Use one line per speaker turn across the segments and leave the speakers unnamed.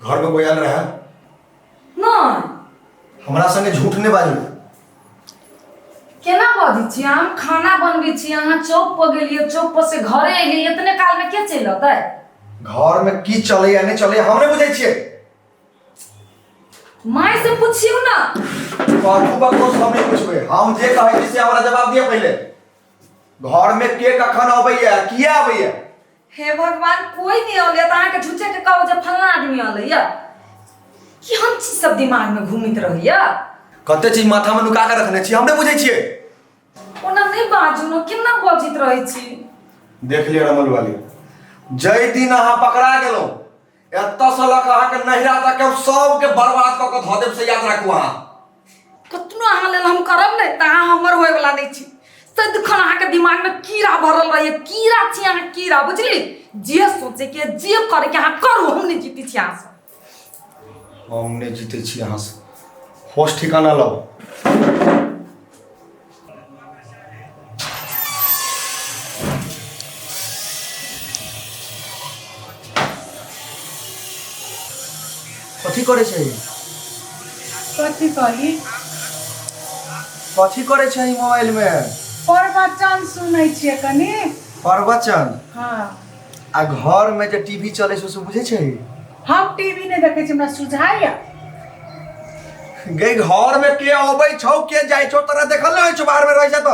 घर में कोई आयल रहा
नहीं
हमरा संगे झूठ नहीं बाजू।
केना बजी छी हम खाना बनबी छी अहाँ चौक पर गेलिए चौक पर से घरे एलिए इतने काल में के चल अतै
घर में की चले या नहीं चले हम नहीं बुझे छिए।
माय से पूछियो ना
बाबू बकवास हम नहीं पूछबे हम जे कहै छी से हमरा जवाब दिया पहले। घर में के कखन आबैया किया आबैया।
हे भगवान कोई नहीं आले त अहाँ के झूठे के कहू जे फलना आदमी आलैया कि हम चीज सब दिमाग में घूमित रहिया।
कते चीज माथा में नुका के रखने छी हम नहीं बुझे छिए।
ओना नहीं बाजू न केना बजित रहै छी।
देख लिया रमल वाली जय दिन अहाँ पकड़ा गेलो एत से लक अहाँ के नहिरा तक सब के बर्बाद क के ध देब से याद राखू। अहाँ
कतनो अहाँ लेल हम करब नहीं त अहाँ हमर होय वाला नहीं छी। सदखन अहाँ के दिमाग में कीड़ा भरल रहिए कीड़ा छी अहाँ कीड़ा बुझली। जे सोचे के जे करे के अहाँ करू हम नहीं जीती छी अहाँ से।
हम नहीं जीते छी अहाँ से होश ठिकाना लाओ। कथी करे छै
कथी कही
कथी करे छै मोबाइल में
प्रवचन सुनै छियै कनी।
प्रवचन
हाँ
आ घर में जे टीवी चले से बुझे छै।
हम टीवी नहीं देखे छी हमरा सुझाइया।
गे घर में के आबै छौ के जाय छौ तोरा देखल नहीं छौ बाहर में रह जा त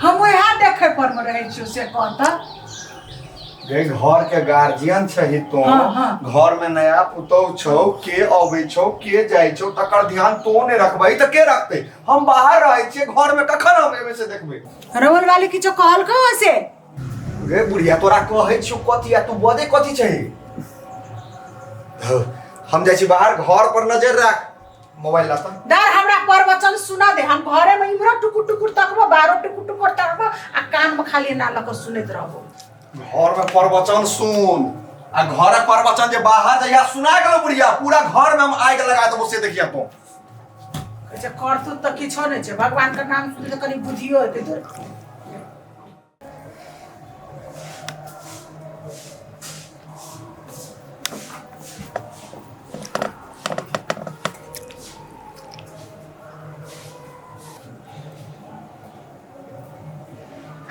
हम वहाँ देखे पर में रहे छी से कहता।
गे घर के गार्जियन छही तो
हाँ।
घर में नया पुतौ छौ के आबै छौ के जाय छौ तकर ध्यान तो नहीं रखबै त के रखते। हम बाहर रहै छियै घर में कखन हम एमे से देखबै।
रवल वाली किछो कहल कहो से
गे बुढ़िया तोरा कहै छियौ कथी आ तू बदे कथी छही। हम जाय छी बाहर घर पर नजर राख मोबाइल ला त
डर हमरा प्रवचन सुना दे। हम घरे में इमरो टुकुर टुकुर तकबो बाहरो टुकुर टुकुर तकबो आ कान में खाली ना लक सुनैत रहबो।
घर में प्रवचन सुन आ घर प्रवचन जे बाहर जइया सुना गेलो बुढ़िया पूरा घर में हम आग लगा देबो से देखिया तो।
अच्छा करतु त किछो नहीं छै भगवान के नाम सुन के कनी बुद्धियो हेतै तोर।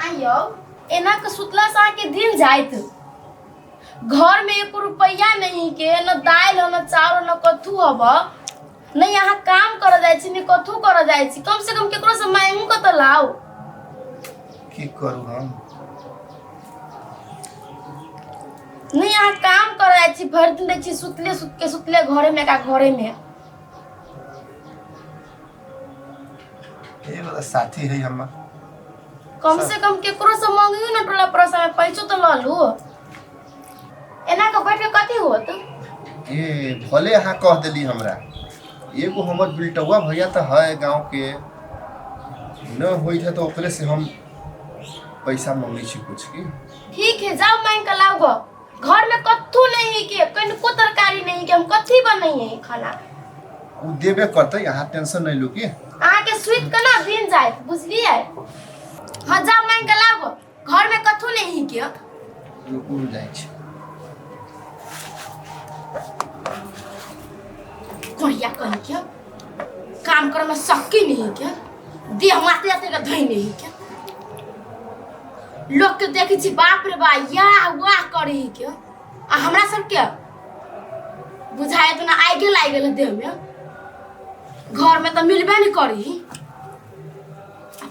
आइयो एना के सुतला से के दिन जाइत घर में 1 रुपया नहीं के न दाल न चावल न कथू हब नहीं यहाँ काम कर जाय छी न कथू कर जाय छी कम से कम केकरो से मांगू के त लाओ।
की करू हम
नहीं यहाँ काम कर जाय छी भर दिन देख छी सुतले घरे में का घरे में।
ए वाला साथी है हम
कम से कम केकरो से मांगियो न टोला परसा में पैसो तो ल लू। एना के बैठ के कथी होत
ए भले अहाँ कह देली हमरा एगो हमर बिल्टवा भैया तो है गांव के न होई है तो ओकरे से हम पैसा मांगी छी कुछ की।
ठीक है जाओ मांग के लाओ गो। घर में कथू नहीं के कनको तरकारी नहीं के हम कथी बनाइए खाना
उ देबे करते अहाँ टेंशन नहीं लो की।
आहाँ के स्वीट के ना दिन जाए बुझलिए। हाँ जाओ मांग के लाओ गो घर में कथू नहीं के
रुक जाय छी
कोहिया कहीं के काम करे में शक्की नहीं के देह माते जाते का धई नहीं के लोग के देखी छी बाप रे बा या वाह करे के आ हमरा सब के बुझाए तो ना आगे लाग गेल देह में घर में तो मिलबे नहीं करी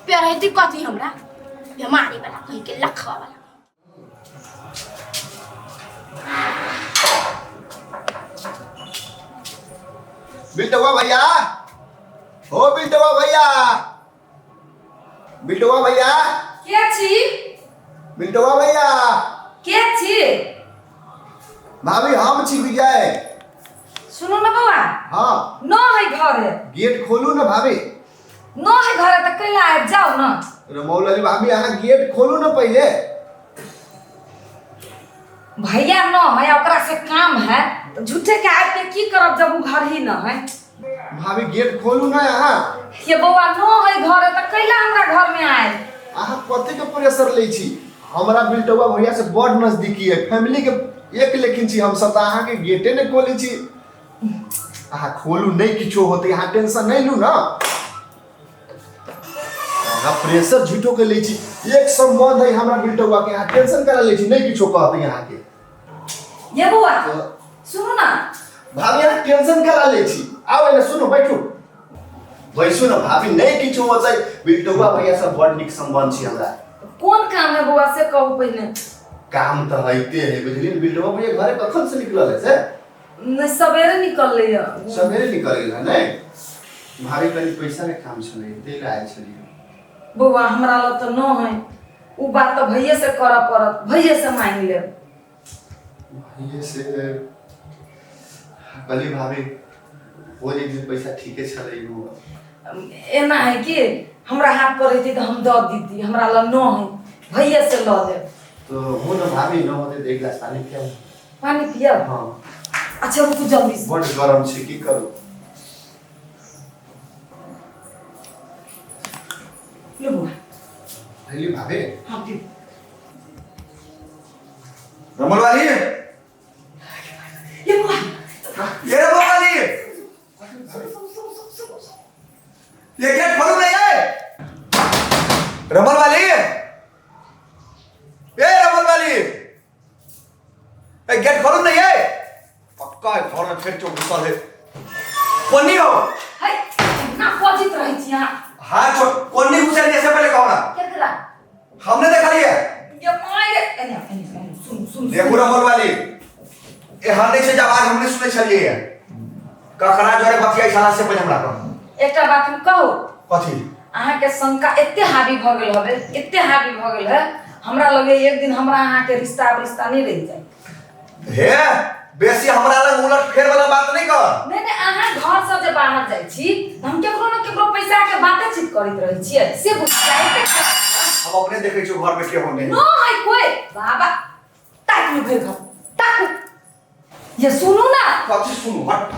पेरहती कथी हमरा बीमारी वाला कहीं के लखवा वाला।
बिल्टवा भैया हो बिल्टवा भैया बिल्टवा भैया
के छी
बिल्टवा भैया
के छी
भाभी हम छी विजय।
सुनो ना बउआ
हाँ
न है घरे
गेट खोलू ना भाभी।
न है घरे त कैला आबि जाओ ना।
रमौली भाभी अहाँ गेट खोलू ना पहले।
भैया न है ओकरा से काम है तो झूठे के आबि के की करब जब उ घर ही न है।
भाभी गेट खोलू ना यहाँ।
ये बउआ न है घरे त कैला हमरा घर में आए।
अहाँ कते के प्रेशर ले छी हमरा बिल्टवा भैया से बड़ नजदीकी है फैमिली के एक लेकिन छी हम सब अहाँ के गेटे ने खोले छी अहाँ खोलू नहीं किछो होते अहाँ टेंशन नहीं लू ना अहाँ प्रेशर झूठो के ले छी एक संबंध है हमरा बिल्टवा के अहाँ टेंशन करा ले छी नहीं किछो कहते अहाँ के
ये बुआ सुनो ना
भाभी अहाँ टेंशन करा ले छी आओ ना सुनो बैठो बैसो ना भाभी नहीं किछो हो जाए बिल्टवा भैया सब बड़ निक संबंध छी हमरा
कौन काम है बुआ से कहू पहले
काम तो हईते है बुझलिए बिल्टवा भैया घरे कखन से निकलल है से
नहीं सवेरे निकल ले
सवेरे निकल गेल है नहीं भाभी कनी पैसा के काम छले देले आए छलिए
बुआ हमरा ल तो न है उ बात तो भैये से कर पड़त भैये से मांग ले
ये से कली भाभी वो दिन पैसा ठीके छले उ
एना है कि हमरा हाथ पर रहती तो हम द दीदी हमरा ल न है भैये से ल ले
तो वो ना भाभी न होते एक गिलास पानी पिया
पानी पिया
हां
अच्छा रुको जल्दी से
बड़ गरम छै की करू
ले बुआ
हली भाभी
हां पी
रमल वाली
ये बुआ
ये रमल वाली ये गेट खोलो नहीं है रमल वाली ए रमल वाली ए गेट खोलो नहीं है पक्का है घर में फिर चोर घुसल है कोनी हो
हाय ना पहुंचित रही थी यहां
हां चोर कोनी घुसल ऐसे पहले कहो ना
क्या करा
हमने देखा लिया
ये मारे एने सुन
देखो रमल वाली ए हाने से जब आज हमने सुने चलिए कखरा जोरे बतिया इशारा से पहले हमरा कहो
एकटा बात हम कहू
कथी
अहाँ के शंका एते हावी भ गेल हबे एते हावी भ गेल है हमरा लगे एक दिन हमरा अहाँ के रिश्ता नहीं रह जाए
हे बेसी हमरा लग उलट फेर वाला बात नहीं कर
नहीं अहाँ घर से जे बाहर जाय छी हम केकरो न केकरो पैसा के बाते चित करैत रहै छियै से बुझाइते
हम अपने देखे छो घर में के होने
नो है कोई बाबा ताक में भेल घर ताक ये सुनू ना
कथी सुनू हट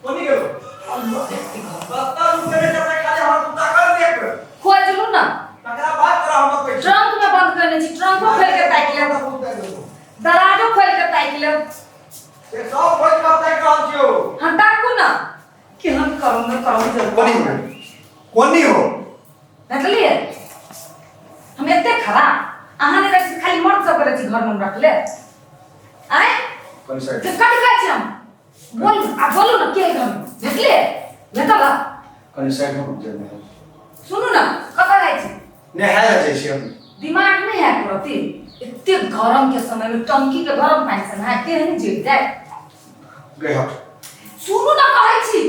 कोनी गेलो बता रुपए में जब खाली हम तू ताकर देख
खोज लू ना
तकरा बात कर हम कोई
ट्रंक में बंद करने छी ट्रंक को खोल के ताक ले दरवाजो खोल के ताक ले
ये सब खोज कर ताक रहल छियो
हम ताकू ना कि हम करूंगा
कोनी हो
देखलिए हम एते खरा अहाँ ने रख खाली मर्द सब करे छी घर में रख ले आए
कोनी साइड
तो कट गए छी हम बोलू ना के घर में देखलिए लेतला
कोनी साइड में जाने
सुनू ना कतऽ गए छी
ने है जाय छी हम
दिमाग नहीं है प्रति इतने गरम के समय में टंकी के गरम पानी से नहाते हैं जीव जाए
गए हट
सुनू ना कहै छी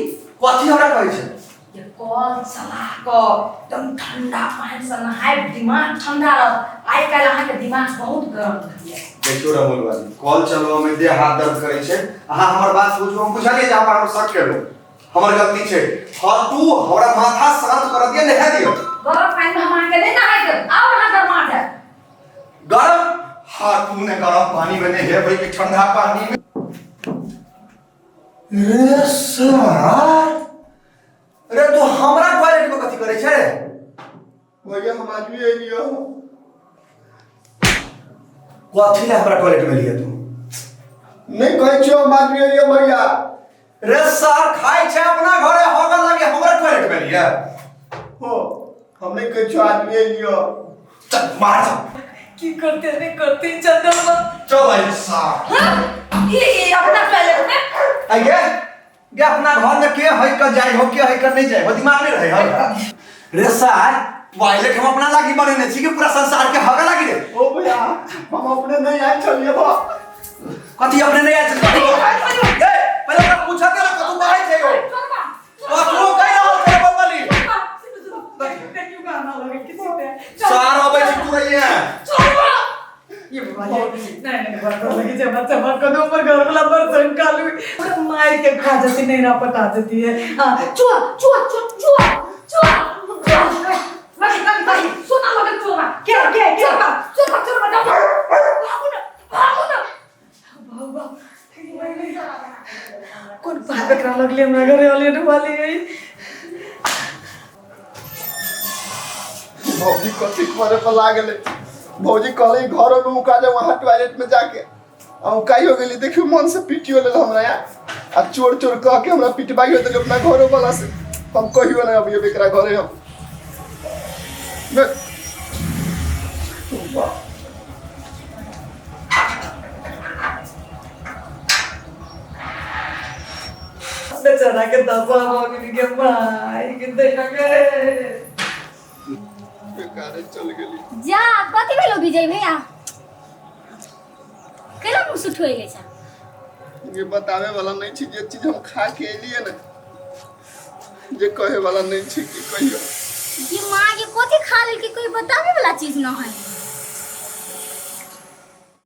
कथी हमरा कहै छै
ये कल चला को एकदम ठंडा पानी से नहाए दिमाग ठंडा रह आइ काल्हि अहाँ के दिमाग बहुत गरम भ गेल
देखियो रमल वाली कॉल चलो में देह हाथ दर्द करे छै अहाँ हमर बात बुझू हम बुझलिए जे अहाँ पर शक करू हमर गलती छै हां तू हमरा माथा शांत कर दिए नहा दियो
गरम पानी में हम अहाँ के नहीं नहाए देब और अहाँ गरमा जाए
गरम हां तूने गरम पानी में नहीं है भाई कि ठंडा पानी में रे सर अरे तू हमरा टॉयलेट में कथी करे छै
भैया हम आदमी है लियो
कथी ले हमरा टॉयलेट में लिया तू
नहीं कहै छियो हम आदमी है लियो भैया
रे सर खाई छै अपना घरे होगल लगे हमरा टॉयलेट में लिया
हो हम नहीं कहै छियो आदमी है लियो
चल मार जा
की करते नहीं करते चंदन
चल आई सर
ये अपना टॉयलेट में
आइए ये अपना घर में के है का जाय हो के है का नहीं जाय हो दिमाग नहीं रहे है रे सर टॉयलेट हम अपना लागी बनेने छी कि पूरा संसार के हगा लागी रे
ओ भैया हम अपने नहीं आए चलिए बा
कथी अपने नहीं आए चल ए पहले हमरा पूछा के कतू बाहर छै हो तो तू कह रहा है बलबली
देखियो गाना लगे किसी पे
सार आबै छी तू रही है
ये नहीं बरकर लगी जब चमक को ऊपर घर वाला बर्तन कालू और मार के खा जाती नहीं ना पका देती है हां चुआ चुआ चुआ चुआ चुआ लगी सुना लगे चुआ क्या चुआ चुआ जाओ भागो ना बाबा कौन बात करा लगले हमरा घरे वाली है
भौजी कथी करे पर लागले भौजी कहले घर में मुका जा वहां टॉयलेट में जाके हम काई हो गेली देखियो मन से पीटियो ले हमरा यार आ चोर चोर कह के हमरा पिटवाई हो तो अपना घरों वाला से हम कहियो ना अब ये बेकरा घरे हम वाह
बेचारा के दबा हो गई के भाई के देखा के
बेकारे चल गेली
जा कथी भेलो विजय भैया केला मुंह सुठ होइले छ
ये बतावे वाला नहीं छी जे चीज हम खा के एलिए ना जे कहे वाला नहीं छी कि कहियो
ये मां के कथी खा लेल के कोई बतावे वाला चीज न है